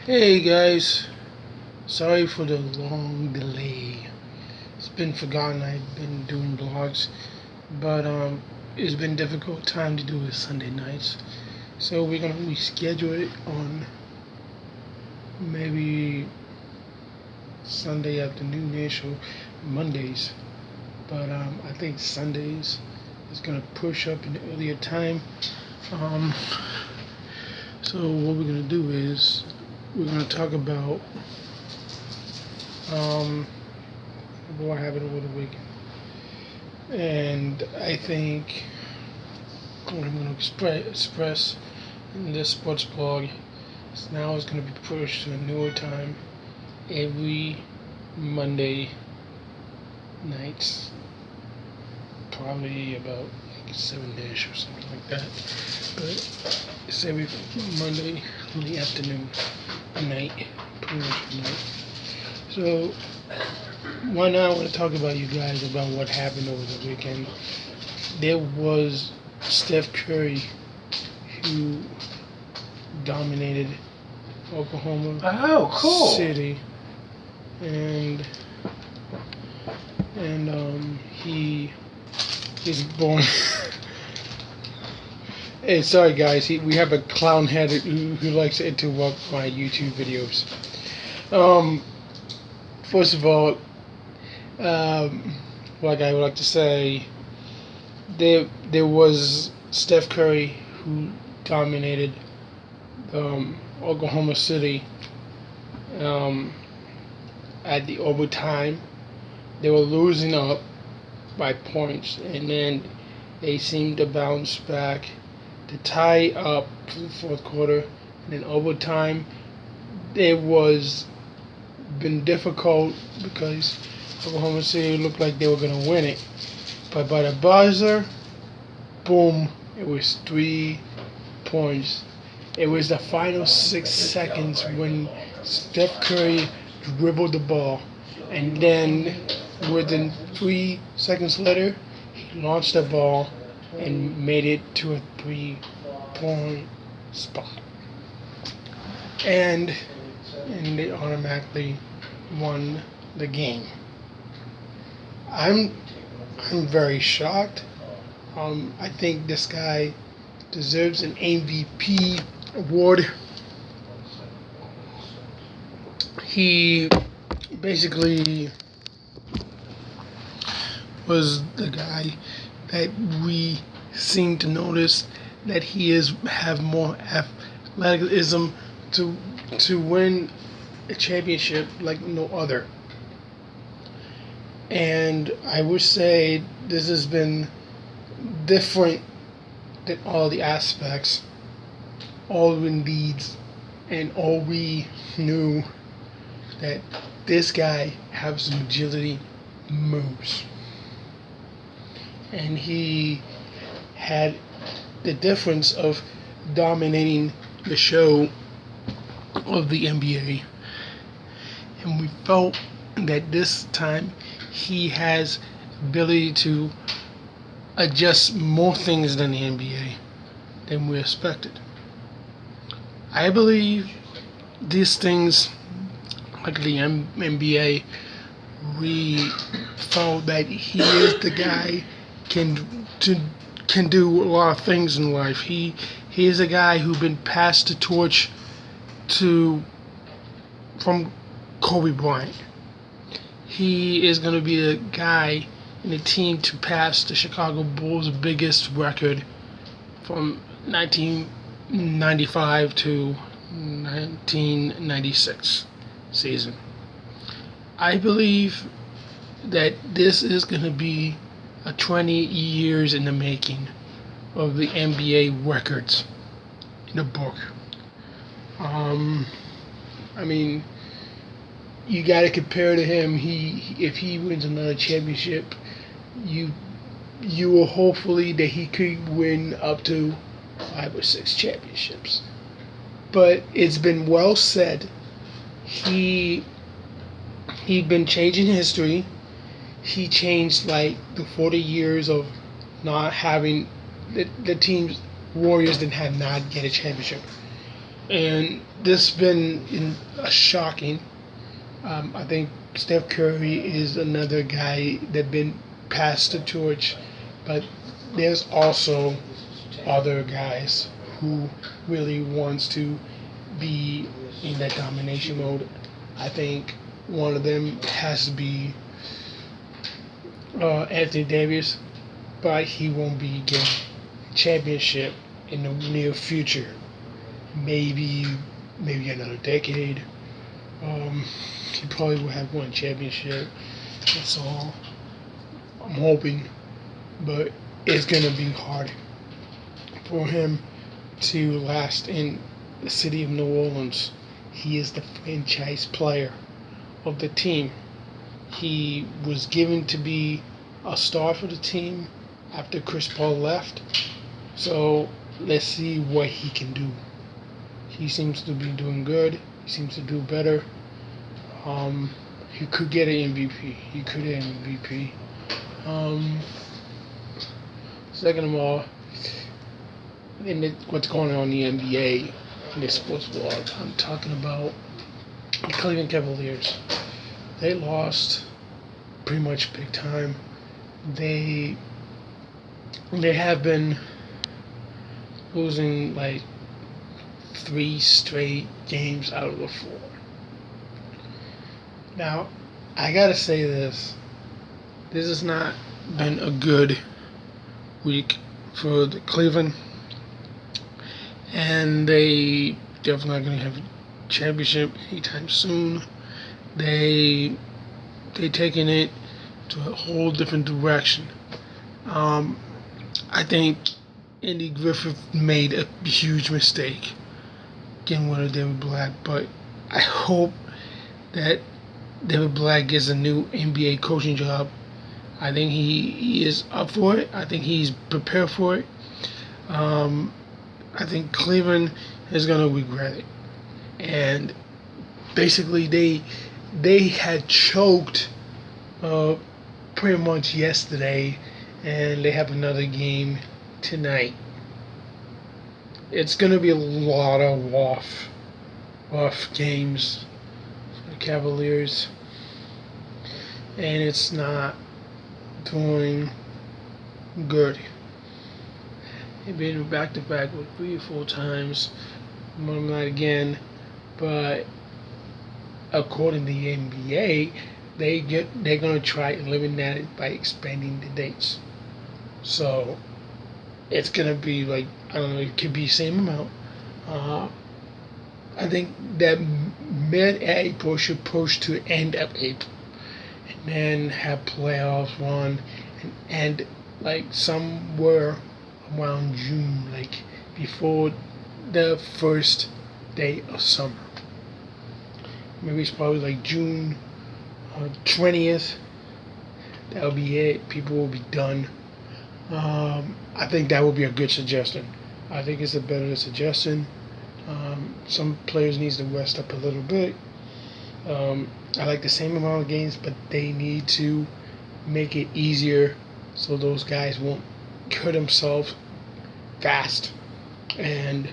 Hey guys, sorry for the long delay. It's been forgotten I've been doing vlogs, but it's been difficult time to do it Sunday nights. So we're gonna reschedule it on maybe Sunday afternoon-ish or Mondays. But I think Sundays is gonna push up in the earlier time. Um, so what we're gonna do is we're gonna talk about um, what happened over the weekend. And I think what I'm going to express in this sports blog is now it's going to be pushed to a newer time every Monday nights, probably about like 7-ish or something like that. But it's every Monday in the afternoon, night, pretty much night. So why not? I want to talk about you guys about what happened over the weekend. There was Steph Curry who dominated Oklahoma City, and he is born. Hey, sorry guys, we have a clown head who likes to interrupt my YouTube videos. First of all, like I would like to say, there was Steph Curry who dominated Oklahoma City at the overtime. They were losing up by points, and then they seemed to bounce back to tie up for the fourth quarter. And in overtime, it was been difficult because Oklahoma City looked like they were going to win it. But by the buzzer, boom, it was 3 points. It was the final 6 seconds when Steph Curry dribbled the ball. And then within 3 seconds later, he launched the ball and made it to a 3-point spot. And they automatically won the game. I'm very shocked. I think this guy deserves an MVP award. He basically was the guy that we seem to notice that he have more athleticism to win a championship like no other. And I would say this has been different than all the aspects, all the leads, and all we knew that this guy has some agility moves. And he had the difference of dominating the show of the NBA. And we felt that this time he has ability to adjust more things than the NBA than we expected. I believe these things, like the NBA, we felt that he is the guy can do a lot of things in life. He is a guy who's been passed the torch from Kobe Bryant. He is going to be the guy in the team to pass the Chicago Bulls' biggest record from 1995 to 1996 season. I believe that this is going to be a 20 years in the making of the NBA records in a book. I mean, you got to compare to him. If he wins another championship, you will hopefully that he could win up to 5 or 6 championships. But it's been well said. He been changing history. He changed like the 40 years of not having the team's Warriors did have not get a championship. And this has been shocking. I think Steph Curry is another guy that been passed the torch, but there's also other guys who really wants to be in that domination mode. I think one of them has to be Anthony Davis, but he won't be getting a championship in the near future. Maybe another decade. He probably will have one championship. That's all I'm hoping, but it's gonna be hard for him to last in the city of New Orleans. He is the franchise player of the team. He was given to be a star for the team after Chris Paul left. So let's see what he can do. He seems to be doing good. He seems to do better. He could get an MVP. Second of all, what's going on in the NBA in this sports blog, I'm talking about the Cleveland Cavaliers. They lost pretty much big time. They have been losing like 3 straight games out of the 4. Now, I gotta say this. This has not been a good week for the Cleveland. And they definitely not gonna have a championship anytime soon. They taking it to a whole different direction. I think Andy Griffith made a huge mistake getting rid of David Black, but I hope that David Black gets a new NBA coaching job. I think he is up for it. I think he's prepared for it. I think Cleveland is going to regret it. And basically, they had choked pretty much yesterday, and they have another game tonight. It's going to be a lot of rough games for the Cavaliers, and it's not doing good. They've been back to back with 3 or 4 times, one night again, but according to the NBA, they're going to try and eliminate it by expanding the dates. So it's going to be like, I don't know, it could be the same amount. I think that mid-April should push to end of April, and then have playoffs run and end like somewhere around June, like before the first day of summer. Maybe it's probably like June 20th. That'll be it. People will be done. I think that would be a good suggestion. I think it's a better suggestion. Some players needs to rest up a little bit. I like the same amount of games, but they need to make it easier so those guys won't hurt themselves fast. And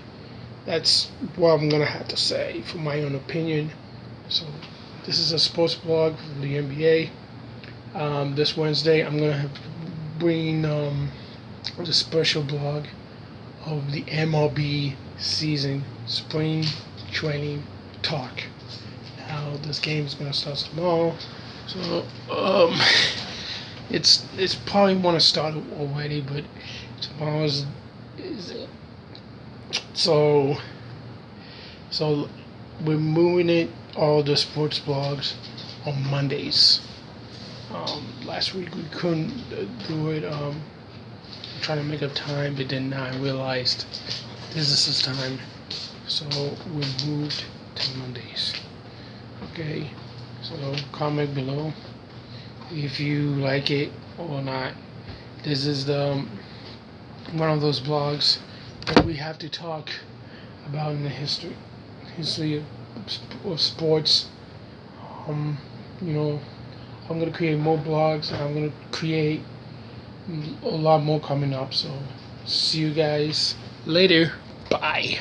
that's what I'm going to have to say for my own opinion. So this is a sports blog for the NBA. This Wednesday I'm going to bring the special blog of the MLB season spring training talk. Now this game is going to start tomorrow, so it's probably want to start already, but tomorrow is it. So we're moving it all the sports blogs on Mondays. Last week we couldn't do it. Trying to make up time, but then I realized this is time, so we moved to Mondays. Okay, so comment below if you like it or not. This is the one of those blogs that we have to talk about in the history of sports. I'm gonna create more blogs, and I'm gonna create a lot more coming up. So see you guys later. Bye.